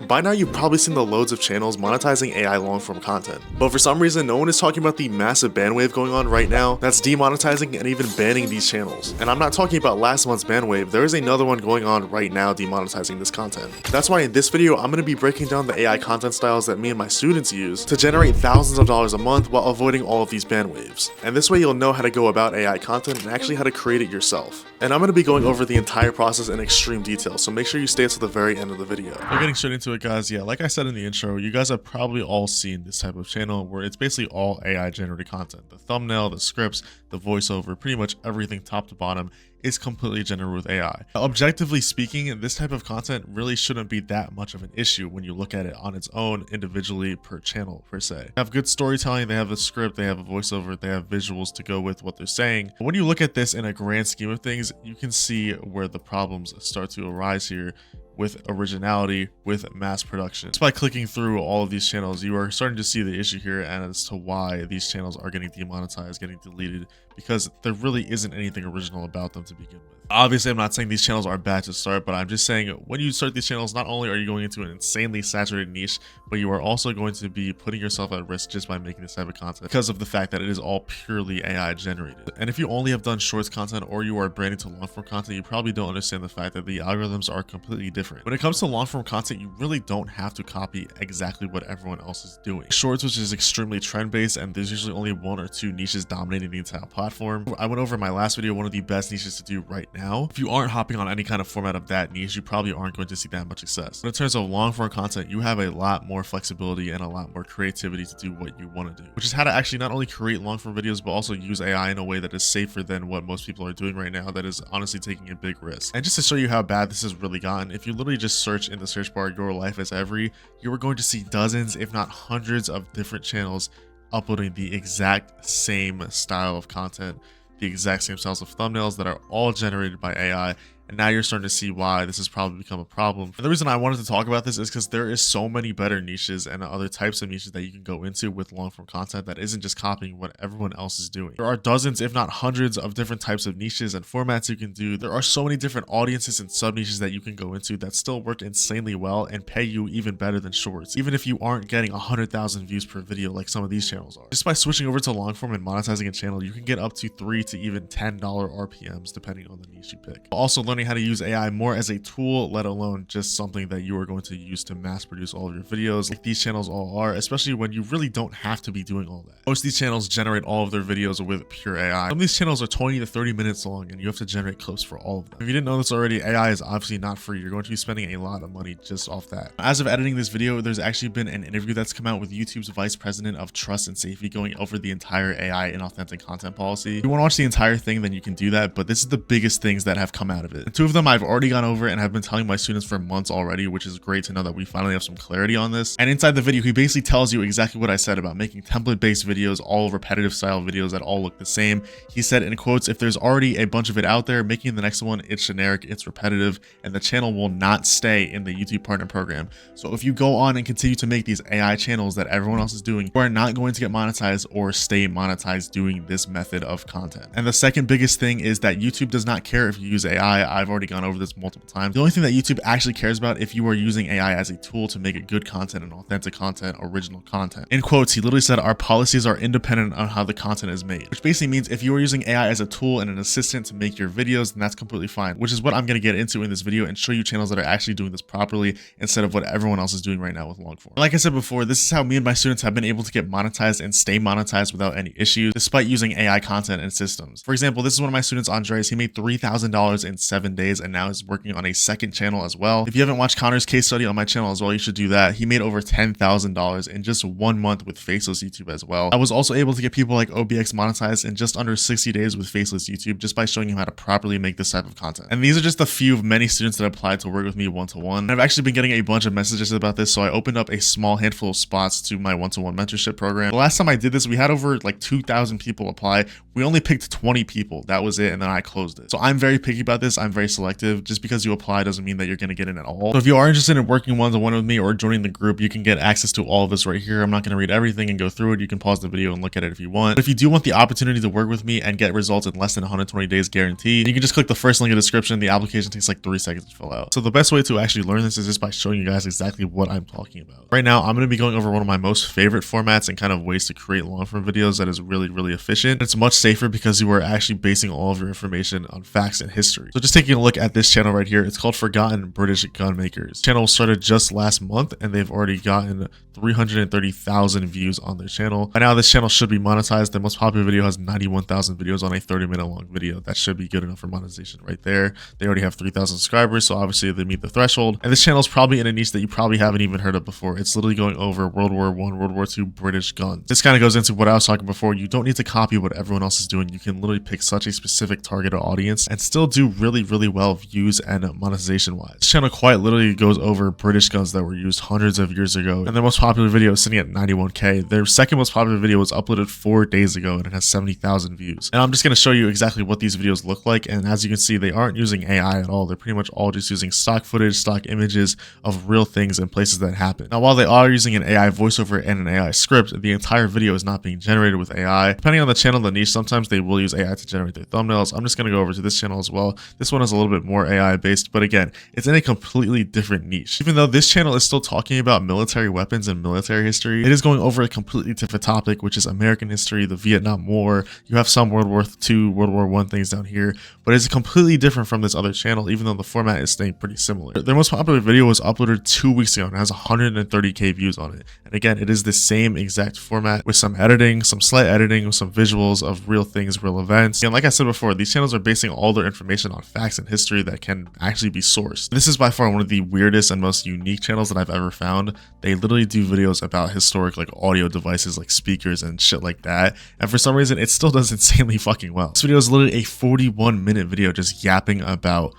By now you've probably seen the loads of channels monetizing AI long-form content, but for some reason no one is talking about the massive ban wave going on right now that's demonetizing and even banning these channels. And I'm not talking about last month's ban wave, there is another one going on right now demonetizing this content. That's why in this video I'm going to be breaking down the AI content styles that me and my students use to generate thousands of dollars a month while avoiding all of these ban waves. And this way you'll know how to go about AI content and actually how to create it yourself. And I'm going to be going over the entire process in extreme detail, so make sure you stay until the very end of the video. We're getting straight into it, guys. Yeah, like I said in the intro, you guys have probably all seen this type of channel where it's basically all AI generated content. The thumbnail, the scripts, the voiceover, pretty much everything top to bottom is completely generated with AI. Now, objectively speaking, this type of content really shouldn't be that much of an issue when you look at it on its own individually per channel per se. They have good storytelling, they have a script, they have a voiceover, they have visuals to go with what they're saying. But when you look at this in a grand scheme of things, you can see where the problems start to arise here with originality, with mass production. Just by clicking through all of these channels, you are starting to see the issue here and as to why these channels are getting demonetized, getting deleted, because there really isn't anything original about them to begin with. Obviously, I'm not saying these channels are bad to start, but I'm just saying when you start these channels, not only are you going into an insanely saturated niche, but you are also going to be putting yourself at risk just by making this type of content because of the fact that it is all purely AI generated. And if you only have done shorts content or you are branding to long form content, you probably don't understand the fact that the algorithms are completely different. When it comes to long form content, you really don't have to copy exactly what everyone else is doing. Shorts, which is extremely trend based, and there's usually only one or two niches dominating the entire platform. I went over in my last video one of the best niches to do right now. If you aren't hopping on any kind of format of that niche, you probably aren't going to see that much success. But in terms of long form content, you have a lot more flexibility and a lot more creativity to do what you want to do, which is how to actually not only create long form videos, but also use AI in a way that is safer than what most people are doing right now, that is honestly taking a big risk. And just to show you how bad this has really gotten, if you literally just search in the search bar your life as every, you are going to see dozens, if not hundreds of different channels uploading the exact same style of content, the exact same styles of thumbnails that are all generated by AI. And now you're starting to see why this has probably become a problem. And the reason I wanted to talk about this is because there is so many better niches and other types of niches that you can go into with long form content that isn't just copying what everyone else is doing. There are dozens, if not hundreds, of different types of niches and formats you can do. There are so many different audiences and sub niches that you can go into that still work insanely well and pay you even better than shorts, even if you aren't getting 100,000 views per video like some of these channels are. Just by switching over to long form and monetizing a channel, you can get up to $3 to even $10 RPMs depending on the niche you pick. Also, learning how to use AI more as a tool, let alone just something that you are going to use to mass produce all of your videos like these channels all are, especially when you really don't have to be doing all that. Most of these channels generate all of their videos with pure AI. Some of these channels are 20 to 30 minutes long and you have to generate clips for all of them. If you didn't know this already, AI is obviously not free. You're going to be spending a lot of money just off that. As of editing this video, there's actually been an interview that's come out with YouTube's Vice President of Trust and Safety going over the entire AI and authentic content policy. If you want to watch the entire thing, then you can do that, but this is the biggest things that have come out of it. And two of them I've already gone over and have been telling my students for months already, which is great to know that we finally have some clarity on this. And inside the video, he basically tells you exactly what I said about making template-based videos, all repetitive style videos that all look the same. He said in quotes, if there's already a bunch of it out there, making the next one, it's generic, it's repetitive, and the channel will not stay in the YouTube partner program. So if you go on and continue to make these AI channels that everyone else is doing, you are not going to get monetized or stay monetized doing this method of content. And the second biggest thing is that YouTube does not care if you use AI. I've already gone over this multiple times. The only thing that YouTube actually cares about if you are using AI as a tool to make it good content and authentic content, original content. In quotes, he literally said, our policies are independent on how the content is made, which basically means if you are using AI as a tool and an assistant to make your videos, then that's completely fine, which is what I'm going to get into in this video and show you channels that are actually doing this properly instead of what everyone else is doing right now with long form. Like I said before, this is how me and my students have been able to get monetized and stay monetized without any issues, despite using AI content and systems. For example, this is one of my students, Andres. He made $3,000 in 7 days and now is working on a second channel as well. If you haven't watched Connor's case study on my channel as well, you should do that. He made over $10,000 in just 1 month with Faceless YouTube as well. I was also able to get people like OBX monetized in just under 60 days with Faceless YouTube just by showing him how to properly make this type of content. And these are just a few of many students that applied to work with me one-to-one. I've actually been getting a bunch of messages about this, so I opened up a small handful of spots to my one-to-one mentorship program. The last time I did this, we had over like 2,000 people apply. We only picked 20 people. That was it, and then I closed it. So I'm very picky about this. I'm very selective. Just because you apply doesn't mean that you're going to get in at all. So if you are interested in working one-to-one with me or joining the group, you can get access to all of this right here. I'm not going to read everything and go through it. You can pause the video and look at it if you want. But if you do want the opportunity to work with me and get results in less than 120 days guaranteed, you can just click the first link in the description. The application takes like 3 seconds to fill out. So the best way to actually learn this is just by showing you guys exactly what I'm talking about. Right now, I'm going to be going over one of my most favorite formats and kind of ways to create long form videos that is really efficient. It's much safer because you are actually basing all of your information on facts and history. So just taking a look at this channel right here, it's called Forgotten British Gun Makers. Channel started just last month and they've already gotten 330,000 views on their channel. By now, this channel should be monetized. The most popular video has 91,000 videos on a 30-minute long video. That should be good enough for monetization right there. They already have 3,000 subscribers, so obviously they meet the threshold. And this channel is probably in a niche that you probably haven't even heard of before. It's literally going over World War I, World War II British guns. This kind of goes into what I was talking before. You don't need to copy what everyone else is doing. You can literally pick such a specific targeted audience and still do really well views and monetization wise. This channel quite literally goes over British guns that were used hundreds of years ago, and their most popular video is sitting at 91K. Their second most popular video was uploaded 4 days ago and it has 70,000 views. And I'm just going to show you exactly what these videos look like. And as you can see, they aren't using AI at all. They're pretty much all just using stock footage, stock images of real things and places that happen. Now, while they are using an AI voiceover and an AI script, the entire video is not being generated with AI. Depending on the channel, the niche, sometimes they will use AI to generate their thumbnails. I'm just going to go over to this channel as well. This one is a little bit more AI based, but again, it's in a completely different niche. Even though this channel is still talking about military weapons and military history, it is going over a completely different topic, which is American history, the Vietnam War. You have some World War II, World War I things down here, but it's completely different from this other channel, even though the format is staying pretty similar. Their most popular video was uploaded 2 weeks ago and has 130K views on it. And again, it is the same exact format with some editing, some slight editing, with some visuals of real things, real events. And like I said before, these channels are basing all their information on facts and history that can actually be sourced. This is by far one of the weirdest and most unique channels that I've ever found. They literally do videos about historic like audio devices like speakers and shit like that. And for some reason, it still does insanely fucking well. This video is literally a 41-minute video just yapping about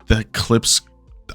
the clips.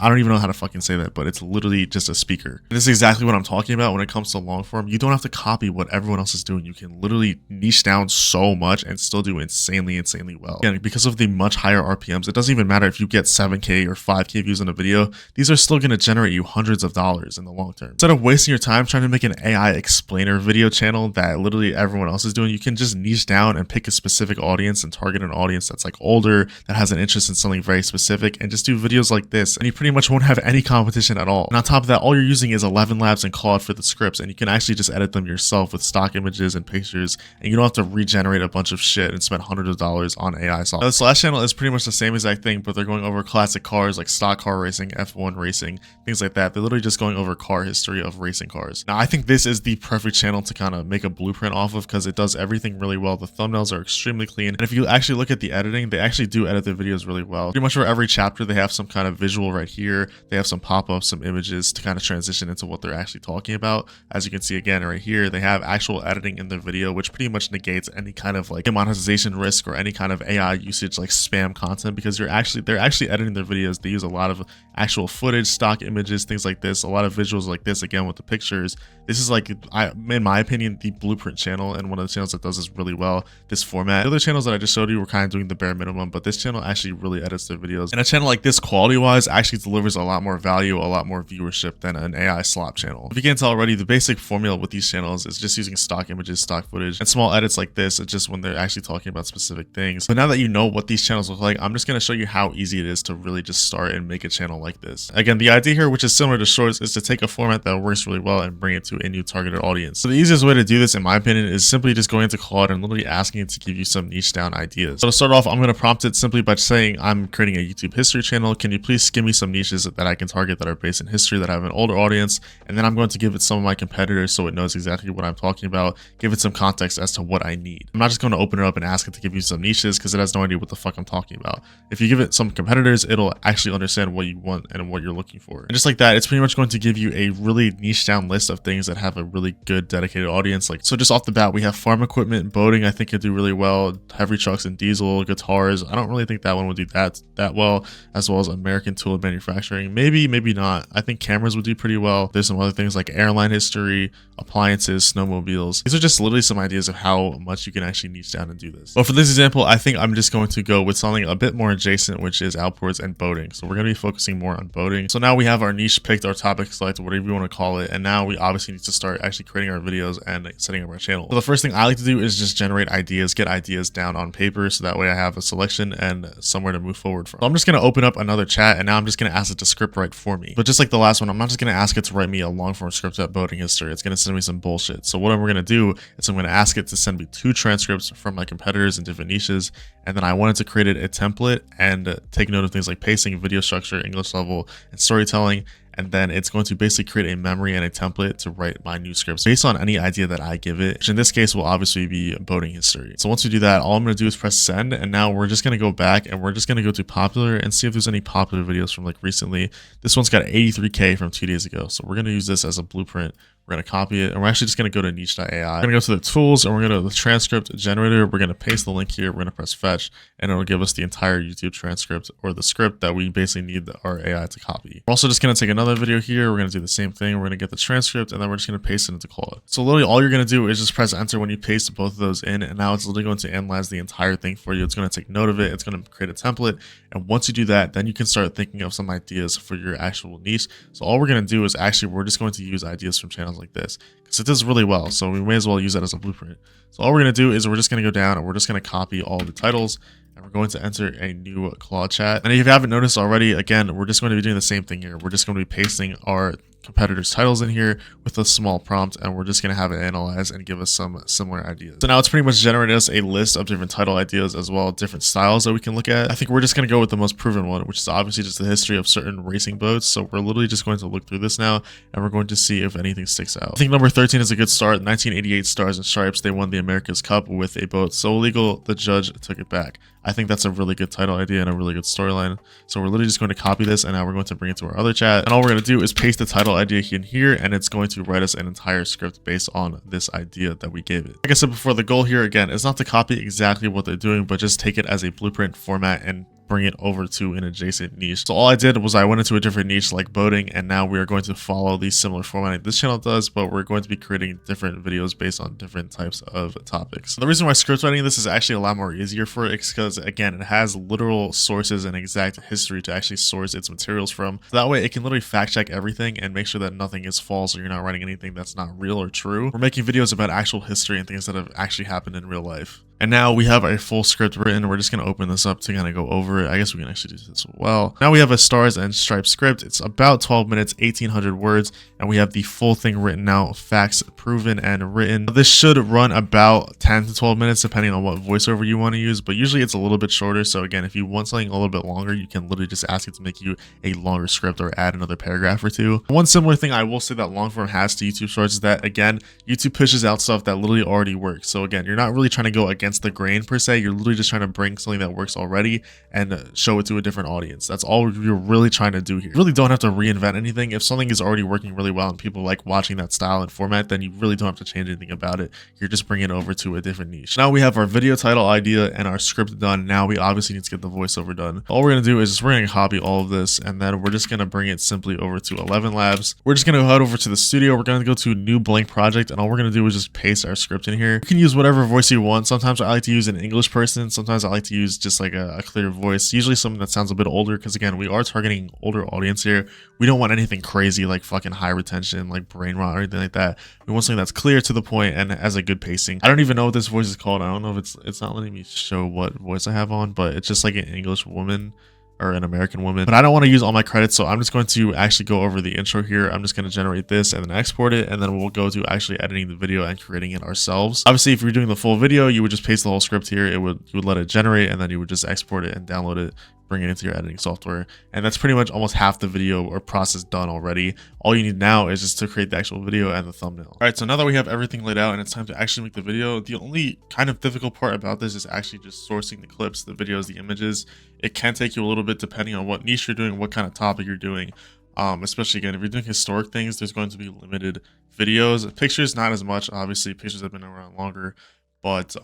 I don't even know how to fucking say that, but it's literally just a speaker. This is exactly what I'm talking about when it comes to long form. You don't have to copy what everyone else is doing. You can literally niche down so much and still do insanely well. Again, because of the much higher RPMs, it doesn't even matter if you get 7K or 5K views on a video. These are still going to generate you hundreds of dollars in the long term. Instead of wasting your time trying to make an AI explainer video channel that literally everyone else is doing, you can just niche down and pick a specific audience and target an audience that's like older, that has an interest in something very specific, and just do videos like this. And you pretty much won't have any competition at all. And on top of that, all you're using is 11 Labs and Claude for the scripts, and you can actually just edit them yourself with stock images and pictures, and you don't have to regenerate a bunch of shit and spend hundreds of dollars on AI software. Now, this last channel is pretty much the same exact thing, but they're going over classic cars like stock car racing, F1 racing, things like that. They're literally just going over car history of racing cars. Now, I think this is the perfect channel to kind of make a blueprint off of because it does everything really well. The thumbnails are extremely clean, and if you actually look at the editing, they actually do edit their videos really well. Pretty much for every chapter, they have some kind of visual right here. They have some pop-ups, some images to kind of transition into what they're actually talking about. As you can see again right here, they have actual editing in their video, which pretty much negates any kind of like demonetization risk or any kind of AI usage like spam content, because they're actually editing their videos. They use a lot of actual footage, stock images, things like this, a lot of visuals like this, again with the pictures. This is like, in my opinion, the blueprint channel and one of the channels that does this really well, this format. The other channels that I just showed you were kind of doing the bare minimum, but this channel actually really edits their videos. And a channel like this, quality wise, actually delivers a lot more value, a lot more viewership than an AI slop channel. If you can't tell already, the basic formula with these channels is just using stock images, stock footage, and small edits like this. It's just when they're actually talking about specific things. But now that you know what these channels look like, I'm just going to show you how easy it is to really just start and make a channel like this. Again, the idea here, which is similar to shorts, is to take a format that works really well and bring it to a new targeted audience. So the easiest way to do this, in my opinion, is simply just going into Claude and literally asking it to give you some niche down ideas. So to start off, I'm going to prompt it simply by saying, I'm creating a YouTube history channel. Can you please give me some niches that I can target that are based in history, that have an older audience? And then I'm going to give it some of my competitors so it knows exactly what I'm talking about, give it some context as to what I need. I'm not just going to open it up and ask it to give you some niches because it has no idea what the fuck I'm talking about. If you give it some competitors, it'll actually understand what you want want and what you're looking for. And just like that, it's pretty much going to give you a really niche down list of things that have a really good dedicated audience. Like, so just off the bat, we have farm equipment, boating, I think could do really well, heavy trucks and diesel, guitars. I don't really think that one would do that well, as well as American tool manufacturing. Maybe not. I think cameras would do pretty well. There's some other things like airline history, appliances, snowmobiles. These are just literally some ideas of how much you can actually niche down and do this. But for this example, I think I'm just going to go with something a bit more adjacent, which is outboards and boating. So we're going to be focusing more on boating. So now we have our niche picked, our topic selected, whatever you want to call it. And now we obviously need to start actually creating our videos and setting up our channel. So the first thing I like to do is just generate ideas, get ideas down on paper. So that way I have a selection and somewhere to move forward from. So I'm just going to open up another chat, and now I'm just going to ask it to script write for me. But just like the last one, I'm not just going to ask it to write me a long form script about boating history. It's going to send me some bullshit. So what we're going to do is I'm going to ask it to send me 2 transcripts from my competitors in different niches. And then I wanted to create a template and take note of things like pacing, video structure, English level, and storytelling. And then it's going to basically create a memory and a template to write my new scripts based on any idea that I give it, which in this case will obviously be boating history. So once we do that, all I'm going to do is press send. And now we're just going to go back and we're just going to go to popular and see if there's any popular videos from like recently. This one's got 83K from 2 days ago. So we're going to use this as a blueprint. We're going to copy it, and we're actually just going to go to niche.ai. We're going to go to the tools, and we're going to go to the transcript generator. We're going to paste the link here. We're going to press fetch, and it'll give us the entire YouTube transcript, or the script that we basically need our AI to copy. We're also just going to take another video here. We're going to do the same thing. We're going to get the transcript, and then we're just going to paste it into Claude. So literally all you're going to do is just press enter when you paste both of those in, and now it's literally going to analyze the entire thing for you. It's going to take note of it. It's going to create a template, and once you do that, then you can start thinking of some ideas for your actual niche. So all we're going to do is actually, we're just going to use ideas from channels like this, because it does really well, so we may as well use that as a blueprint. So all we're going to do is we're just going to go down and we're just going to copy all the titles, and we're going to enter a new Claude chat. And if you haven't noticed already, again, we're just going to be doing the same thing here. We're just going to be pasting our competitors' titles in here with a small prompt, and we're just going to have it analyze and give us some similar ideas. So now it's pretty much generated us a list of different title ideas as well, different styles that we can look at. I think we're just going to go with the most proven one, which is obviously just the history of certain racing boats. So we're literally just going to look through this now, and we're going to see if anything sticks out. I think number 13 is a good start. 1988 Stars and Stripes, they won the America's Cup with a boat so illegal the judge took it back. I think that's a really good title idea and a really good storyline. So we're literally just going to copy this, and now we're going to bring it to our other chat. And all we're going to do is paste the title idea in here, and it's going to write us an entire script based on this idea that we gave it. Like I said before, the goal here again is not to copy exactly what they're doing, but just take it as a blueprint format and bring it over to an adjacent niche. So all I did was I went into a different niche like boating, and now we are going to follow the similar formatting this channel does, but we're going to be creating different videos based on different types of topics. The reason why script writing this is actually a lot more easier for it is because, again, it has literal sources and exact history to actually source its materials from. So that way it can literally fact check everything and make sure that nothing is false or you're not writing anything that's not real or true. We're making videos about actual history and things that have actually happened in real life. And now we have a full script written. We're just going to open this up to kind of go over it. I guess we can actually do this as well. Now we have a Stars and Stripes script. It's about 12 minutes, 1,800 words, and we have the full thing written out, facts proven and written. This should run about 10 to 12 minutes depending on what voiceover you want to use, but usually it's a little bit shorter. So again, if you want something a little bit longer, you can literally just ask it to make you a longer script or add another paragraph or two. One similar thing I will say that long form has to YouTube Shorts is that, again, YouTube pushes out stuff that literally already works. So again, you're not really trying to go against the grain per se. You're literally just trying to bring something that works already and show it to a different audience. That's all you're really trying to do here. You really don't have to reinvent anything. If something is already working really well and people like watching that style and format, then you really don't have to change anything about it. You're just bringing it over to a different niche. Now we have our video title idea and our script done. Now we obviously need to get the voiceover done. All we're going to do is we're going to copy all of this, and then we're just going to bring it simply over to 11 Labs. We're just going to head over to the studio. We're going to go to a new blank project, and all we're going to do is just paste our script in here. You can use whatever voice you want. Sometimes I like to use an English person. Sometimes I like to use just like a clear voice, usually something that sounds a bit older, because again, we are targeting older audience here. We don't want anything crazy like fucking high retention, like brain rot or anything like that. We want something that's clear, to the point, and has a good pacing. I don't even know what this voice is called. I don't know if it's not letting me show what voice I have on, but it's just like an English woman or an American woman. But I don't want to use all my credits, so I'm just going to actually go over the intro here. I'm just going to generate this and then export it, and then we'll go to actually editing the video and creating it ourselves. Obviously, if you're doing the full video, you would just paste the whole script here. You would let it generate, and then you would just export it and download it bring it into your editing software, and that's pretty much almost half the video or process done already. All you need now is just to create the actual video and the thumbnail. All right, so now that we have everything laid out and it's time to actually make the video, the only kind of difficult part about this is actually just sourcing the clips, the videos, the images. It can take you a little bit depending on what niche you're doing, what kind of topic you're doing. Especially again, if you're doing historic things, there's going to be limited videos. Pictures, not as much. Obviously, pictures have been around longer. But,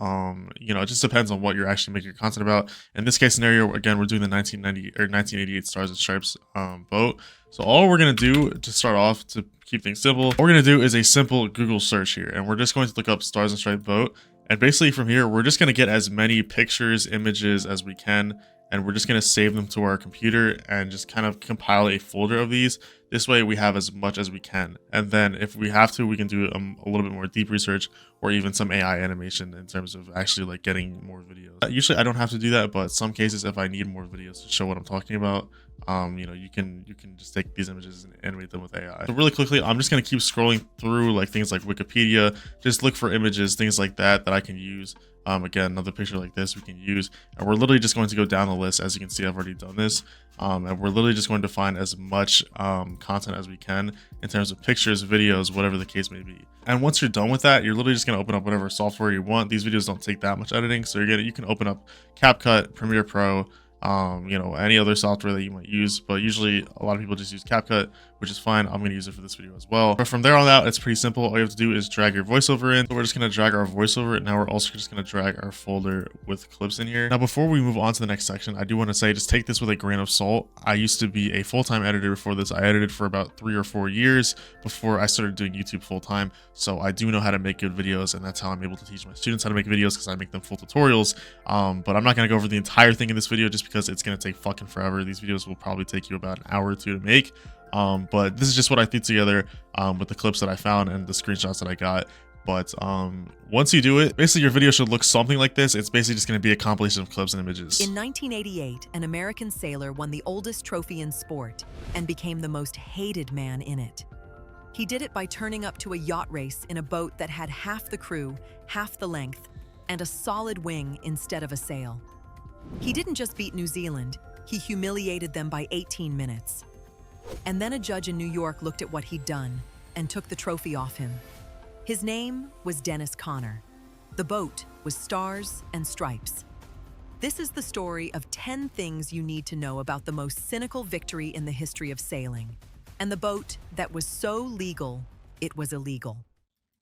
you know, it just depends on what you're actually making your content about. In this case scenario, again, we're doing the 1988 Stars and Stripes boat. So all we're going to do to start off, to keep things simple, what we're going to do is a simple Google search here. And we're just going to look up Stars and Stripes boat. And basically from here, we're just going to get as many pictures, images as we can. And we're just going to save them to our computer and just kind of compile a folder of these. This way we have as much as we can. And then if we have to, we can do a little bit more deep research or even some AI animation in terms of actually like getting more videos. Usually I don't have to do that, but some cases if I need more videos to show what I'm talking about, you know, you can just take these images and animate them with AI. So really quickly, I'm just going to keep scrolling through like things like Wikipedia, just look for images, things like that I can use. Again, another picture like this we can use, and we're literally just going to go down the list. As you can see, I've already done this, and we're literally just going to find as much content as we can in terms of pictures, videos, whatever the case may be. And once you're done with that, you're literally just going to open up whatever software you want. These videos don't take that much editing, so you can open up CapCut, Premiere Pro, you know, any other software that you might use, but usually a lot of people just use CapCut, which is fine. I'm going to use it for this video as well. But from there on out, it's pretty simple. All you have to do is drag your voiceover in. So we're just going to drag our voiceover, and now we're also just going to drag our folder with clips in here. Now, before we move on to the next section, I do want to say, just take this with a grain of salt. I used to be a full-time editor before this. I edited for about 3 or 4 years before I started doing YouTube full-time. So I do know how to make good videos, and that's how I'm able to teach my students how to make videos, because I make them full tutorials. But I'm not going to go over the entire thing in this video just because it's going to take fucking forever. These videos will probably take you about an hour or two to make. But this is just what I threw together with the clips that I found and the screenshots that I got. But once you do it, basically your video should look something like this. It's basically just going to be a compilation of clips and images. In 1988, an American sailor won the oldest trophy in sport and became the most hated man in it. He did it by turning up to a yacht race in a boat that had half the crew, half the length, and a solid wing instead of a sail. He didn't just beat New Zealand, he humiliated them by 18 minutes. And then a judge in New York looked at what he'd done and took the trophy off him. His name was Dennis Conner. The boat was Stars and Stripes. This is the story of 10 things you need to know about the most cynical victory in the history of sailing, and the boat that was so legal, it was illegal.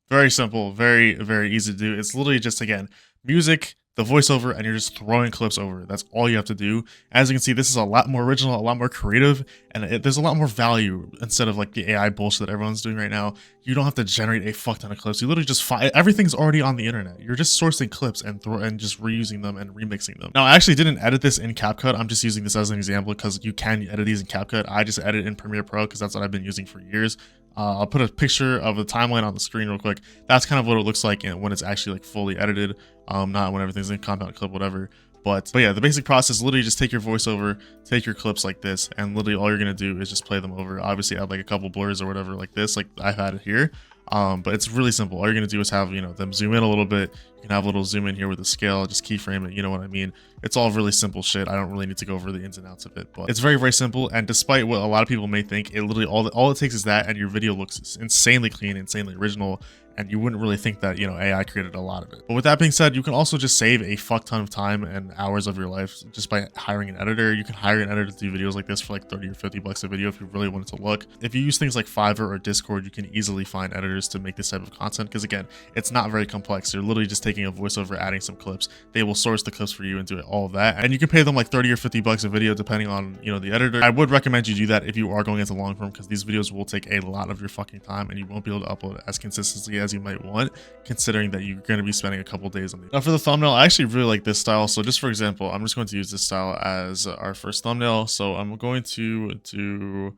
Very simple, very, very easy to do. It's literally just, again, music, the voiceover, and you're just throwing clips over. That's all you have to do. As you can see, this is a lot more original, a lot more creative, and there's a lot more value instead of like the AI bullshit that everyone's doing right now. You don't have to generate a fuck ton of clips. You literally just everything's already on the internet. You're just sourcing clips and just reusing them and remixing them. Now, I actually didn't edit this in CapCut. I'm just using this as an example because you can edit these in CapCut. I just edit in Premiere Pro because that's what I've been using for years. I'll put a picture of the timeline on the screen real quick. That's kind of what it looks like when it's actually like fully edited, not when everything's in compound clip, whatever. But yeah, the basic process, literally just take your voiceover, take your clips like this, and literally all you're gonna do is just play them over. Obviously add like a couple blurs or whatever like this, like I've had it here. But it's really simple. All you're gonna do is have, you know, them zoom in a little bit. You can have a little zoom in here with the scale, just keyframe it, you know what I mean? It's all really simple shit. I don't really need to go over the ins and outs of it, but it's very, very simple. And despite what a lot of people may think, it literally all it takes is that, and your video looks insanely clean, insanely original. And you wouldn't really think that, you know, AI created a lot of it. But with that being said, you can also just save a fuck ton of time and hours of your life just by hiring an editor. You can hire an editor to do videos like this for like 30 or 50 bucks a video if you really wanted to look. If you use things like Fiverr or Discord, you can easily find editors to make this type of content because, again, it's not very complex. You're literally just taking a voiceover, adding some clips. They will source the clips for you and do all of that. And you can pay them like 30 or 50 bucks a video depending on, you know, the editor. I would recommend you do that if you are going into long form because these videos will take a lot of your fucking time and you won't be able to upload as consistently as you might want, considering that you're going to be spending a couple days on it. Now for the thumbnail, I actually really like this style. So just for example, I'm just going to use this style as our first thumbnail. So I'm going to do,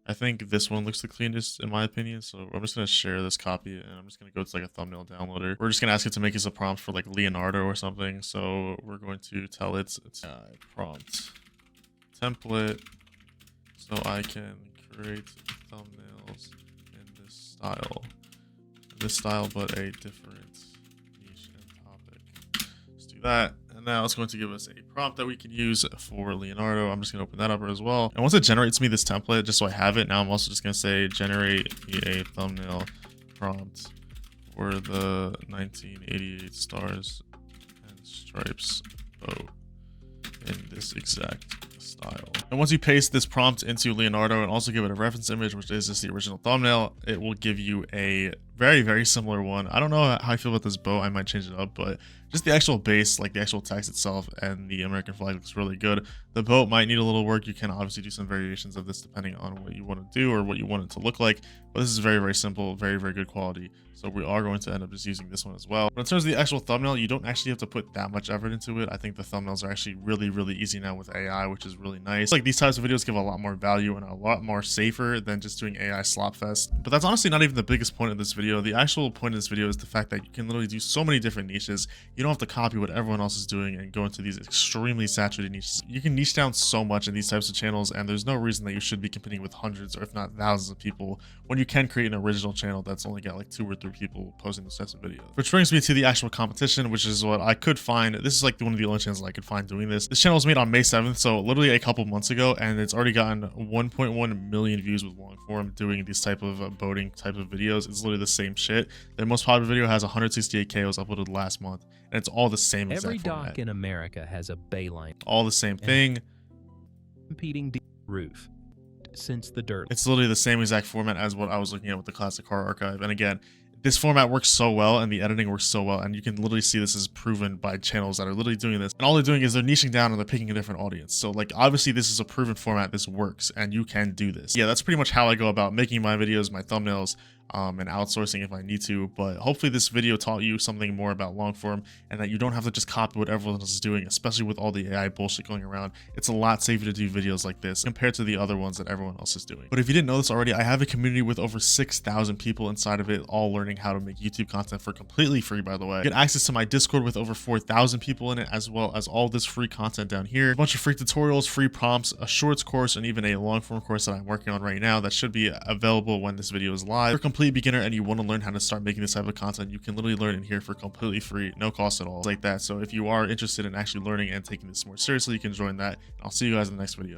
I think this one looks the cleanest in my opinion. So I'm just going to share this copy and I'm just going to go to like a thumbnail downloader. We're just going to ask it to make us a prompt for like Leonardo or something. So we're going to tell it it's prompt template so I can create thumbnails in this style, but a different niche and topic. Let's do that. And And now it's going to give us a prompt that we can use for Leonardo. I'm just going to open that up as well. And once it generates me this template, just so I have it, now I'm also just going to say generate me a thumbnail prompt for the 1988 Stars and Stripes boat in this exact style. And once you paste this prompt into Leonardo and also give it a reference image, which is just the original thumbnail, it will give you a very similar one. I don't know how I feel about this boat. I might change it up, but just the actual base, like the actual text itself and the American flag, looks really good. The boat might need a little work. You can obviously do some variations of this depending on what you want to do or what you want it to look like, but this is very simple, very good quality. So we are going to end up just using this one as well. But in terms of the actual thumbnail, you don't actually have to put that much effort into it. I think the thumbnails are actually really easy now with AI, which is really nice. Like these types of videos give a lot more value and a lot more safer than just doing AI slop fest. But that's honestly not even the biggest point of this video. The actual point of this video is the fact that you can literally do so many different niches. You don't have to copy what everyone else is doing and go into these extremely saturated niches. You can niche down so much in these types of channels, and there's no reason that you should be competing with hundreds or if not thousands of people when you can create an original channel that's only got like 2 or 3 people posting those types of videos. Which brings me to the actual competition, which is what I could find. This is like one of the only channels I could find doing this. This channel was made on May 7th, so literally a couple months ago, and it's already gotten 1.1 million views with long form doing these type of boating type of videos. It's literally the same shit. Their most popular video has 168K. It was uploaded last month, and it's all the same exact Every format. dock in America has a bay line. All the same thing. Competing roof. Since the dirt. It's literally the same exact format as what I was looking at with the Classic Car Archive. And again, this format works so well and the editing works so well, and you can literally see this is proven by channels that are literally doing this, and all they're doing is they're niching down and they're picking a different audience. So like obviously this is a proven format, this works, and you can do this. Yeah, that's pretty much how I go about making my videos, my thumbnails, and outsourcing if I need to. But hopefully this video taught you something more about long form, and that you don't have to just copy what everyone else is doing, especially with all the AI bullshit going around. It's a lot safer to do videos like this compared to the other ones that everyone else is doing. But if you didn't know this already, I have a community with over 6,000 people inside of it, all learning how to make YouTube content for completely free, by the way. You get access to my Discord with over 4,000 people in it, as well as all this free content down here, a bunch of free tutorials, free prompts, a shorts course, and even a long form course that I'm working on right now that should be available when this video is live. If you're a complete beginner and you want to learn how to start making this type of content, you can literally learn in here for completely free, no cost at all, like that. So if you are interested in actually learning and taking this more seriously, you can join that. I'll see you guys in the next video.